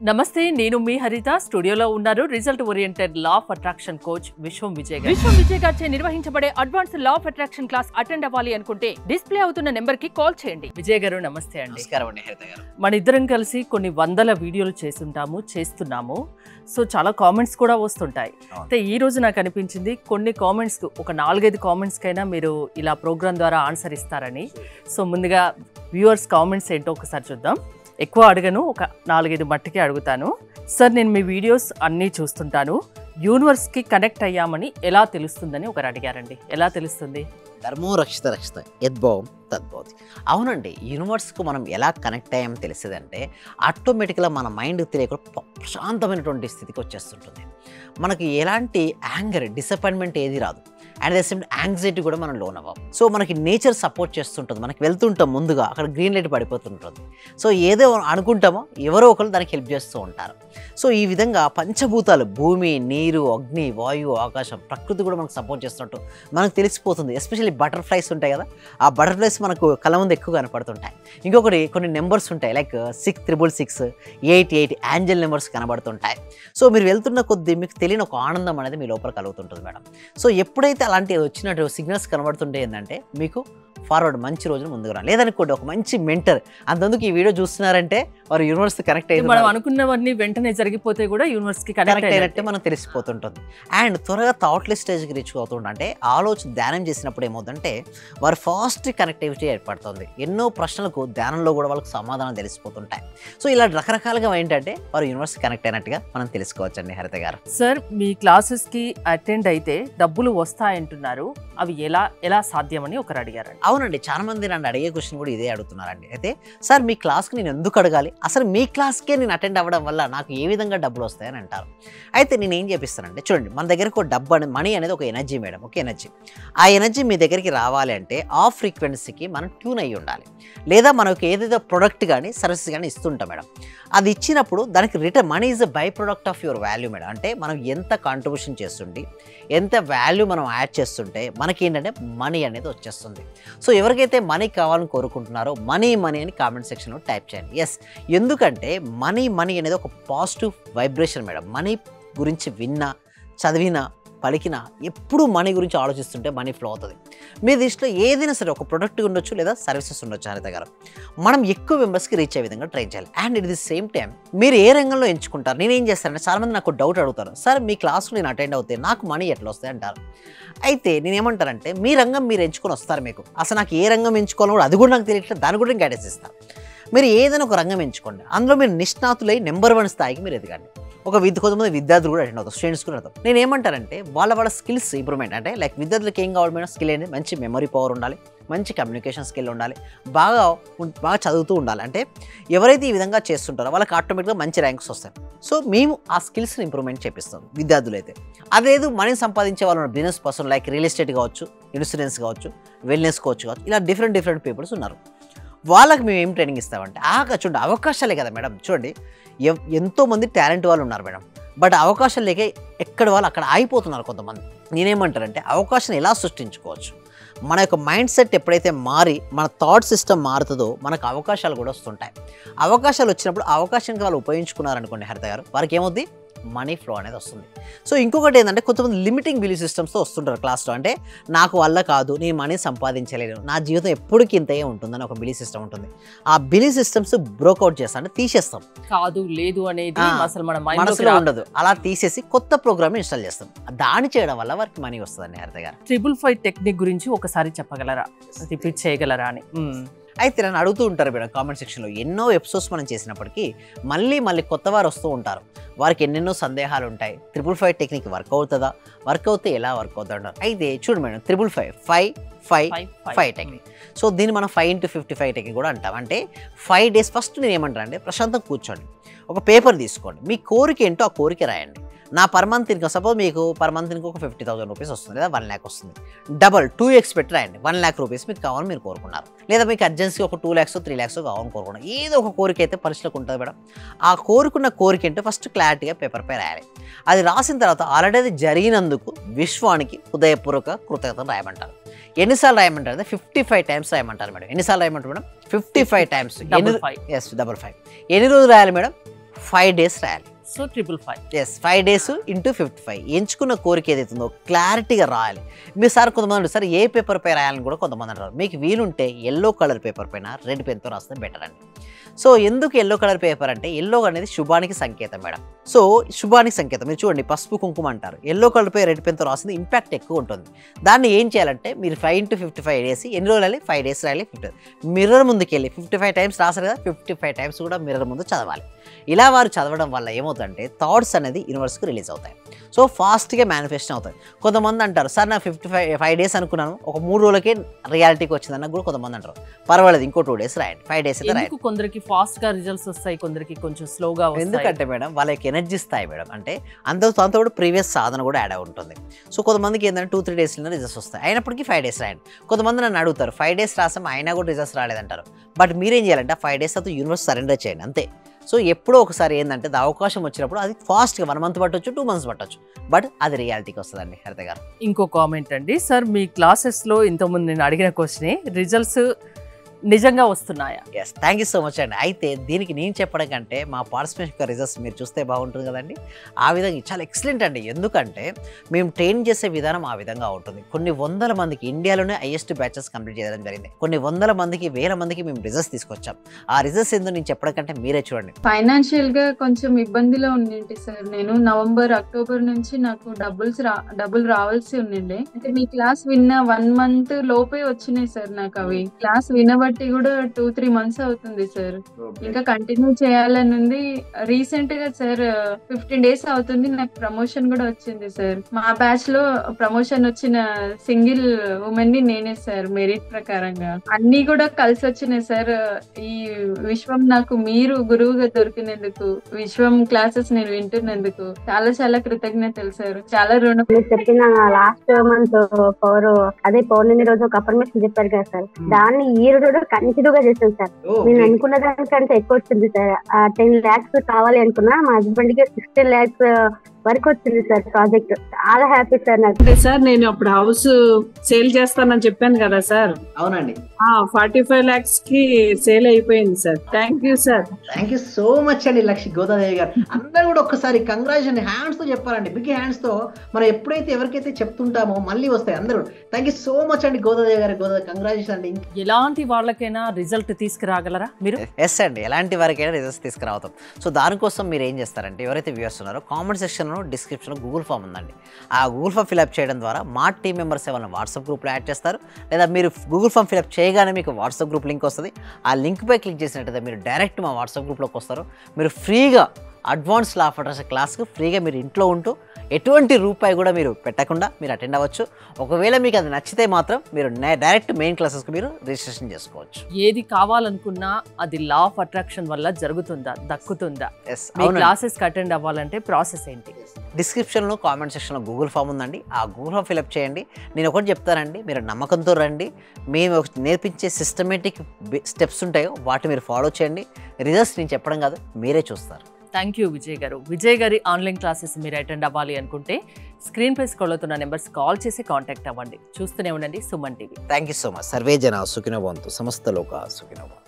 నమస్తే, నేను మీ హరిత. స్టూడియోలో ఉన్నారు result oriented law of attraction coach విశ్వం విజయ్ గారు. విశ్వం విజయ్ గారిచే నిర్వహించబడే advance law of attraction class attend అవ్వాలి అనుకుంటే డిస్ప్లే అవుతున్న నెంబర్ కి కాల్ చేయండి. విజయ్ గారు నమస్తే అండి. నమస్కారం అండి హరిత గారు. మన ఇద్దరం కలిసి కొన్ని వందల వీడియోలు చేస్తున్నాము. సో చాలా కామెంట్స్ కూడా వస్తుంటాయి. అయితే ఈ రోజు నాకు అనిపించింది కొన్ని కామెంట్స్, ఒక 4-5 కామెంట్స్ కైనా మీరు ఇలా ప్రోగ్రామ్ ద్వారా ఆన్సర్ ఇస్తారని. సో ముందుగా వ్యూవర్స్ కామెంట్స్ ఏంటో ఒకసారి చూద్దాం. ఎక్కువ అడగను, ఒక 4-5 మట్టికే అడుగుతాను. సార్, నేను మీ వీడియోస్ అన్నీ చూస్తుంటాను. యూనివర్స్కి కనెక్ట్ అయ్యామని ఎలా తెలుస్తుందని ఒకరు అడిగారండి. ఎలా తెలుస్తుంది? ధర్మో రక్షిత రక్షిత యద్భావం తద్భవతి. అవునండి, యూనివర్స్కు మనం ఎలా కనెక్ట్ అయ్యామో తెలిసేదంటే ఆటోమేటిక్గా మన మైండ్ తెలియకుండా ప్రశాంతమైనటువంటి స్థితికి వచ్చేస్తుంటుంది. మనకి ఎలాంటి యాంగర్, డిసప్పాయింట్మెంట్ ఏది రాదు. అండ్ ద సేమ్ యాంగ్జైటీ కూడా మనం లోన్ అవ్వం. సో మనకి నేచర్ సపోర్ట్ చేస్తుంటుంది. మనకి వెళ్తుంటాం, ముందుగా అక్కడ గ్రీన్ లైట్ పడిపోతుంటుంది. సో ఏదో అనుకుంటామో ఎవరో ఒకరు దానికి హెల్ప్ చేస్తూ ఉంటారు. సో ఈ విధంగా పంచభూతాలు, భూమి, నీరు, అగ్ని, వాయువు, ఆకాశం, ప్రకృతి కూడా మనకు సపోర్ట్ చేస్తున్నట్టు మనకు తెలిసిపోతుంది. ఎస్పెషల్లీ బటర్ఫ్లైస్ ఉంటాయి కదా, ఆ బటర్ఫ్లైస్ మనకు కళ్ళ ముందు ఎక్కువ కనపడుతుంటాయి. ఇంకొకటి కొన్ని నెంబర్స్ ఉంటాయి, లైక్ 6666, 88 యాంజల్ నెంబర్స్ కనబడుతుంటాయి. సో మీరు వెళ్తున్న కొద్దీ మీకు తెలియని ఒక ఆనందం అనేది మీ లోపల కలుగుతుంటుంది మేడం. సో ఎప్పుడైతే అలాంటివి వచ్చినట్టు సిగ్నల్స్ కనబడుతుంటే ఏంటంటే మీకు ఫార్వర్డ్ మంచి రోజులు ముందుకు రా. లేదనుకోండి ఒక మంచి మెంటర్, అంతెందుకు ఈ వీడియో చూస్తున్నారంటే వారు యూనివర్స్ కనెక్ట్ అయ్యి మనం అనుకున్నవన్నీ వెంటనే జరిగిపోతే కూడా యూనివర్స్ కి కనెక్ట్ అయినట్టే మనం తెలిసిపోతుంటుంది. అండ్ త్వరగా థాట్లెస్ స్టేజ్కి రీచ్ అవుతుంటే ఆలోచన ధ్యానం చేసినప్పుడు ఏమవుతుందంటే వారు ఫాస్ట్ కనెక్టివిటీ ఏర్పడుతుంది. ఎన్నో ప్రశ్నలకు ధ్యానంలో కూడా వాళ్ళకి సమాధానం తెలిసిపోతుంటాయి. సో ఇలా రకరకాలుగా ఏంటంటే వారు యూనివర్స్ కనెక్ట్ అయినట్టుగా మనం తెలుసుకోవచ్చండి హరిత గారు. సార్, మీ క్లాసెస్ కి అటెండ్ అయితే డబ్బులు వస్తాయంటున్నారు, అవి ఎలా సాధ్యమని ఒకరు అడిగారండి. అవునండి, చాలా మంది నన్ను అడిగే క్వశ్చన్ కూడా ఇదే అడుగుతున్నారండి. అయితే సార్, మీ క్లాస్కి నేను ఎందుకు అడగాలి, అసలు మీ క్లాస్కే నేను అటెండ్ అవ్వడం వల్ల నాకు ఏ విధంగా డబ్బులు వస్తాయని అంటారు. అయితే నేను ఏం చేపిస్తానంటే, చూడండి, మన దగ్గరకు ఒక డబ్బు అనేది, మనీ అనేది ఒక ఎనర్జీ మేడం, ఒక ఎనర్జీ. ఆ ఎనర్జీ మీ దగ్గరికి రావాలి అంటే ఆ ఫ్రీక్వెన్సీకి మనం ట్యూన్ అయ్యి ఉండాలి. లేదా మనకు ఏదైతే ప్రొడక్ట్ కానీ సర్వీస్ కానీ ఇస్తుంటాం మేడం, అది ఇచ్చినప్పుడు దానికి return money is a by product of your value madam. అంటే మనం ఎంత కాంట్రిబ్యూషన్ చేస్తుంటే, ఎంత వాల్యూ మనం యాడ్ చేస్తుంటే మనకి ఏంటంటే మనీ అనేది వచ్చేస్తుంది. సో ఎవరికైతే మనీ కావాలని కోరుకుంటున్నారో మనీ అని కామెంట్ సెక్షన్లో టైప్ చేయండి. ఎస్, ఎందుకంటే మనీ అనేది ఒక పాజిటివ్ వైబ్రేషన్ మేడం. మనీ గురించి విన్నా, చదివినా, పలికినా ఎప్పుడు మనీ గురించి ఆలోచిస్తుంటే మనీ ఫ్లో అవుతుంది. మీ దృష్టిలో ఏదైనా సరే ఒక ప్రొడక్ట్ ఉండొచ్చు లేదా సర్వీసెస్ ఉండొచ్చు హరిత గారు, మనం ఎక్కువ మెంబర్స్కి రీచ్ అయ్యే విధంగా ట్రై చేయాలి. And it the same time మీరు ఏ రంగంలో ఎంచుకుంటారు. నేనేం చేస్తానంటే, చాలామంది నాకు డౌట్ అడుగుతారు, సార్ మీ క్లాస్లో నేను అటెండ్ అవుతే నాకు మనీ ఎట్లా వస్తాయి అంటారు. అయితే నేనేమంటానంటే, మీ రంగం మీరు ఎంచుకొని వస్తారు. మీకు అసలు నాకు ఏ రంగం ఎంచుకోవాలో కూడా అది కూడా నాకు తెలియట్లేదు, దాని కూడా నేను గైడెన్స్ ఇస్తాను. మీరు ఏదైనా ఒక రంగం ఎంచుకోండి, అందులో మీరు నిష్ణాతులై నెంబర్ 1 స్థాయికి మీరు ఎదగండి. కొంతమంది విద్యార్థులు కూడా అటెండ్ అవుతారు, స్టూడెంట్స్ కూడా అవుతారు. నేను ఏమంటానంటే, వాళ్ళ స్కిల్స్ ఇంప్రూవ్మెంట్. అంటే లైక్ విద్యార్థులకు ఏం కావాలి మేడం, స్కిల్ అనేది మంచి మెమరీ పవర్ ఉండాలి, మంచి కమ్యూనికేషన్ స్కిల్ ఉండాలి, బాగా చదువుతూ ఉండాలి. అంటే ఎవరైతే ఈ విధంగా చేస్తుంటారో వాళ్ళకి ఆటోమేటిక్గా మంచి ర్యాంక్స్ వస్తాయి. సో మేము ఆ స్కిల్స్ని ఇంప్రూవ్మెంట్ చేపిస్తాం విద్యార్థులు అయితే. అదేదో మనీ సంపాదించే వాళ్ళు business person, like real estate కావచ్చు, ఇన్సూరెన్స్ కావచ్చు, వెల్నెస్ కోచ్ కావచ్చు, ఇలా డిఫరెంట్ పీపుల్స్ ఉన్నారు. వాళ్ళకి మేము ఏం ట్రైనింగ్ ఇస్తామంటే, చూడండి అవకాశాలే కదా మేడం. చూడండి, ఎంతోమంది టాలెంట్ వాళ్ళు ఉన్నారు మేడం, బట్ అవకాశాలు లేక ఎక్కడ వాళ్ళు అక్కడ ఆగిపోతున్నారు కొంతమంది. నేనేమంటానంటే, అవకాశాన్ని ఎలా సృష్టించుకోవచ్చు, మన యొక్క మైండ్ సెట్ ఎప్పుడైతే మారి మన థాట్ సిస్టమ్ మారుతుందో మనకు అవకాశాలు కూడా వస్తుంటాయి. అవకాశాలు వచ్చినప్పుడు ఆ అవకాశానికి వాళ్ళు ఉపయోగించుకున్నారనుకోండి హరిత గారు, వారికి ఏమవుద్ది, మనీ ఫ్లో అనేది వస్తుంది. సో ఇంకొకటి ఏంటంటే, కొంతమంది లిమిటింగ్ బిలీఫ్ సిస్టమ్స్తో వస్తుంటారు క్లాస్లో. అంటే నాకు వల్ల కాదు, నేను మనీ సంపాదించలేను, నా జీవితం ఎప్పటికీ ఇంతయే ఉంటుందని ఒక బిలీఫ్ సిస్టమ్ ఉంటుంది. ఆ బిలీఫ్ సిస్టమ్స్ బ్రోక్అవుట్ చేస్తాం, అంటే తీసేస్తాం. కాదు లేదు అనేది అసలు మన మనసులో ఉండదు. అలా తీసేసి కొత్త ప్రోగ్రామ్ ఇన్స్టాల్ చేస్తాం. దాన్ని చేయడం వల్ల వారికి మనీ వస్తుందండి హరిత గారు. 555 టెక్నిక్ గురించి ఒకసారి చెప్పగలరా, రిపీట్ చేయగలరా అని. అయితే నన్ను అడుగుతూ ఉంటారు మేడం కామెంట్ సెక్షన్లో. ఎన్నో ఎపిసోడ్స్ మనం చేసినప్పటికీ మళ్ళీ కొత్త వారు వస్తూ ఉంటారు. వారికి ఎన్నెన్నో సందేహాలు ఉంటాయి. 555 టెక్నిక్ వర్క్ అవుతుందా, వర్క్ అవుతే ఎలా వర్క్ అవుతుంది అంటారు. అయితే చూడు మేడం, 555 టెక్నిక్. సో దీన్ని మనం 5x55 టెక్నిక్ కూడా అంటాం. అంటే 5 days ఫస్ట్ నేను ఏమంటాను అంటే, ప్రశాంతంగా కూర్చోండి, ఒక పేపర్ తీసుకోండి, మీ కోరిక ఏంటో ఆ కోరిక రాయండి. నా పర్ మంత్ ఇన్కమ్, సపోజ్ మీకు పర్ మంత్ ఇన్కమ్ ఒక 50,000 రూపీస్ వస్తుంది, లేదా 1 lakh వస్తుంది. డబల్ 2x పెట్టి రాయండి. 1 lakh రూపీస్ మీకు కావాలని మీరు కోరుకున్నారు, లేదా మీకు అర్జెన్సీ ఒక 2 lakhs 3 lakhs కావాలని కోరుకున్నారు. ఏదో ఒక కోరిక అయితే పరిస్థితికి ఉంటుంది మేడం. ఆ కోరుకున్న కోరిక ఏంటో ఫస్ట్ క్లారిటీగా పేపర్పై రాయాలి. అది రాసిన తర్వాత ఆల్రెడీ అది జరిగినందుకు విశ్వానికి హృదయపూర్వక కృతజ్ఞతలు రాయమంటారు. ఎన్నిసార్లు రాయమంటారు అంటే 55 times రాయమంటారు మేడం. ఎన్నిసార్లు రాయమంటారు మేడం? 55 times. 55. ఎన్ని రోజులు రాయాలి మేడం? 5 డేస్ రాయాలి. సో 555. Yes, 5 days into 55. ఎంచుకున్న కోరిక ఏదైతుందో క్లారిటీగా రాయాలి. మీరు సార్ కొంతమంది అంటారు, సార్ ఏ పేపర్ పై రాయాలని కూడా కొంతమంది అంటారు. మీకు వీలుంటే ఎల్లో కలర్ పేపర్ పైన రెడ్ పెన్తో రాస్తే బెటర్ అండి. సో ఎందుకు ఎల్లో కలర్ పేపర్ అంటే, ఎల్లో అనేది శుభానికి సంకేతం మేడం. సో శుభానికి సంకేతం మీరు చూడండి, పసుపు కుంకుమ అంటారు. ఎల్లో కలర్ పై రెడ్ పెన్తో రాసింది ఇంపాక్ట్ ఎక్కువ ఉంటుంది. దాన్ని ఏం చేయాలంటే మీరు 5 into 55 వేసి ఎన్ని రోజులు రాయాలి, 5 డేస్ రాయాలి. మిర్రర్ ముందుకు వెళ్ళి 55 టైమ్స్ రాసారు కదా, 55 టైమ్స్ కూడా మిర్రర్ ముందు చదవాలి. ఇలా వారు చదవడం వల్ల ఏమవుతుందంటే థాట్స్ అనేది యూనివర్స్కి రిలీజ్ అవుతాయి. సో ఫాస్ట్గా మేనిఫెస్టేషన్ అవుతాయి. కొంతమంది అంటారు, సార్ నా 5 డేస్ అనుకున్నాను, ఒక 3 రోజులకే రియాలిటీకి వచ్చిందన్న కూడా కొంతమంది అంటారు. పర్వాలేదు, ఇంకో 2 డేస్ రాయండి, 5 డేస్ అయితే రాయండి. కొందరికి ఫాస్ట్ గా రిజల్ట్స్ వస్తాయి, కొందరికి కొంచెం స్లోగా వస్తాయి. ఎందుకంటే మేడం వాళ్ళకి ఎనర్జీ స్థాయి మేడం, అంటే అంతతో కూడా ప్రీవియస్ సాధన కూడా యాడ్ అయి ఉంటుంది. సో కొంతమందికి ఏంటంటే 2-3 డేస్లో రిజల్ట్స్ వస్తాయి, అయినప్పటికీ 5 డేస్ రాయండి. కొంతమంది నన్ను అడుగుతారు, 5 డేస్ రాసాం అయినా కూడా రిజల్ట్స్ రాలేదంటారు. బట్ మీరేం చేయాలంటే 5 డేస్ తర్వాత యూనివర్స్ సరెండర్ చేయండి అంతే. సో ఎప్పుడో ఒకసారి ఏంటంటే అవకాశం వచ్చినప్పుడు అది ఫాస్ట్గా 1 month పట్టొచ్చు, 2 months పట్టొచ్చు, బట్ అది రియాలిటీకి వస్తుందండి. హరిత గారు, ఇంకో కామెంట్ అండి, సార్ మీ క్లాసెస్లో ఇంతకుముందు నేను అడిగిన క్వశ్చనే, రిజల్ట్స్ నిజంగా వస్తున్నాయా? Yes, thank you so much అండి. అయితే దీనికి నేను చెప్పడం కంటే మా పార్టిసిపేషన్ యొక్క రిజల్ట్స్ మీరు చూస్తే బాగుంటుంది కదండి. ఆ విధంగా చాలా ఎక్సలెంట్ అండి. ఎందుకంటే మేము ట్రైన్ చేసే విధానం ఆ విధంగా ఉంటుంది. కొన్ని వందల మందికి ఇండియాలోనే హైయెస్ట్ బ్యాచెస్ కంప్లీట్ చేయడం జరిగింది. కొన్ని వందల మందికి, వేల మందికి మేము రిజల్ట్స్ తీసుకొచ్చాం. ఆ రిజల్ట్స్ ఏందో నేను చెప్పడం కంటే మీరే చూడండి. ఫైనాన్షియల్ గా కొంచెం ఇబ్బందిలో ఉండింటి సార్. నేను నవంబర్, అక్టోబర్ నుంచి నాకు డబ్బులు రావాల్సి ఉండిండే. అంటే మీ క్లాస్ విన్న 1 month లోపే వచ్చినాయి సార్ నాకు అవి. క్లాస్ వినబట్టి కూడా 2-3 months అవుతుంది సార్. ఇంకా కంటిన్యూ చేయాలని ఉంది. రీసెంట్ గా సార్ 15 days అవుతుంది, నాకు ప్రమోషన్ కూడా వచ్చింది సార్. మా బ్యాచ్ లో ప్రమోషన్ వచ్చిన సింగిల్ ఉమెన్ ని నేనే సార్, మెరిట్ ప్రకారంగా. అన్ని కూడా కలిసి వచ్చినాయి సార్. ఈ విశ్వం నాకు మీరు గురువుగా దొరికినందుకు, విశ్వం క్లాసెస్ నేను వింటున్నందుకు చాలా చాలా కృతజ్ఞతలు సార్. చాలా రుణం. చెప్పిన లాస్ట్ మంత్ అదే పౌర్ణమి రోజు ఒక అఫర్మేషన్ చెప్పారు కదా సార్, దాన్ని ఈ రోజు కంటిన్యూ గా చేసాను సార్. నేను అనుకున్న దానికంటే ఎక్కువ వచ్చింది సార్. 10 lakhs కావాలి అనుకున్నా, మా హస్బెండ్ కి 16 lakhs వరకు వచ్చింది సార్ ప్రాజెక్ట్. చాలా హ్యాపీ సార్ నాకు. సార్ నేను అప్పుడు హౌస్ సేల్ చేస్తానని చెప్పాను కదా సార్. అవునండి, 45 lakhs కి సేల్ అయిపోయింది sir. Thank you sir. Thank you so much అండి లక్ష్మి, గోదాదేవి గారు. అందరూ కూడా ఒక్కసారి కంగ్రాచులేషన్ హ్యాండ్స్ తో చెప్పాలండి, బిగ్ హ్యాండ్స్ తో. మనం ఎప్పుడైతే ఎవరికైతే చెప్తుంటామో మళ్ళీ వస్తాయి అందరూ. థ్యాంక్ యూ సో మచ్ అండి గోదాదేవి గారు. కంగ్రాచులేషన్ అండి. ఎలాంటి వాళ్ళకైనా రిజల్ట్ తీసుకురాగలరా మీరు? ఎస్ అండి, ఎలాంటి వారికైనా రిజల్ట్స్ తీసుకురావతాం. సో దానికోసం మీరు ఏం చేస్తారంటే, ఎవరైతే వ్యూవర్స్ ఉన్నారో కామెంట్ సెక్షన్ డిస్క్రిప్షన్లో గూగుల్ ఫామ్ ఉందండి. ఆ గూగుల్ ఫామ్ ఫిల్అప్ చేయడం ద్వారా మా టీం మెంబర్స్ ఏమైనా వాట్సాప్ గ్రూప్లో యాడ్ చేస్తారు, లేదా మీరు గూగుల్ ఫామ్ ఫిల్అప్ చేయగానే మీకు వాట్సాప్ గ్రూప్ లింక్ వస్తుంది. ఆ లింక్పై క్లిక్ చేసినట్టయితే మీరు డైరెక్ట్ మా వాట్సాప్ గ్రూప్లోకి వస్తారు. మీరు ఫ్రీగా అడ్వాన్స్ లా ఆఫ్ అట్రాక్షన్ క్లాస్కి ఫ్రీగా మీరు ఇంట్లో ఉంటూ ఎటువంటి రూపాయి కూడా మీరు పెట్టకుండా మీరు అటెండ్ అవ్వచ్చు. ఒకవేళ మీకు అది నచ్చితే మాత్రం మీరు డైరెక్ట్ మెయిన్ క్లాసెస్కి మీరు రిజిస్ట్రేషన్ చేసుకోవచ్చు. ఏది కావాలనుకున్నా అది లా ఆఫ్ అట్రాక్షన్ వల్ల జరుగుతుందా, దక్కుతుందా? ఎస్, మీ క్లాసెస్కి అటెండ్ అవ్వాలంటే ప్రాసెస్ ఏంటి? డిస్క్రిప్షన్లో కామెంట్ సెక్షన్లో గూగుల్ ఫామ్ ఉందండి. ఆ గూగుల్ ఫామ్ ఫిల్అప్ చేయండి. నేను ఒకటి చెప్తానండి, మీరు నమ్మకంతో రండి. మేము నేర్పించే సిస్టమేటిక్ స్టెప్స్ ఉంటాయో వాటి మీరు ఫాలో చేయండి. రిజల్ట్స్ నేను చెప్పడం కాదు, మీరే చూస్తారు. థ్యాంక్ యూ విజయ్ గారు. విజయ్ గారి ఆన్లైన్ క్లాసెస్ మీరు అటెండ్ అవ్వాలి అనుకుంటే స్క్రీన్ పై స్క్రోల్ అవుతున్న నెంబర్స్ కాల్ చేసి కాంటాక్ట్ అవ్వండి. చూస్తూనే ఉండండి Suman TV. Thank you so much. Survey జన సుఖినో భవంతు, సమస్త లోకా సుఖినో భవంతు.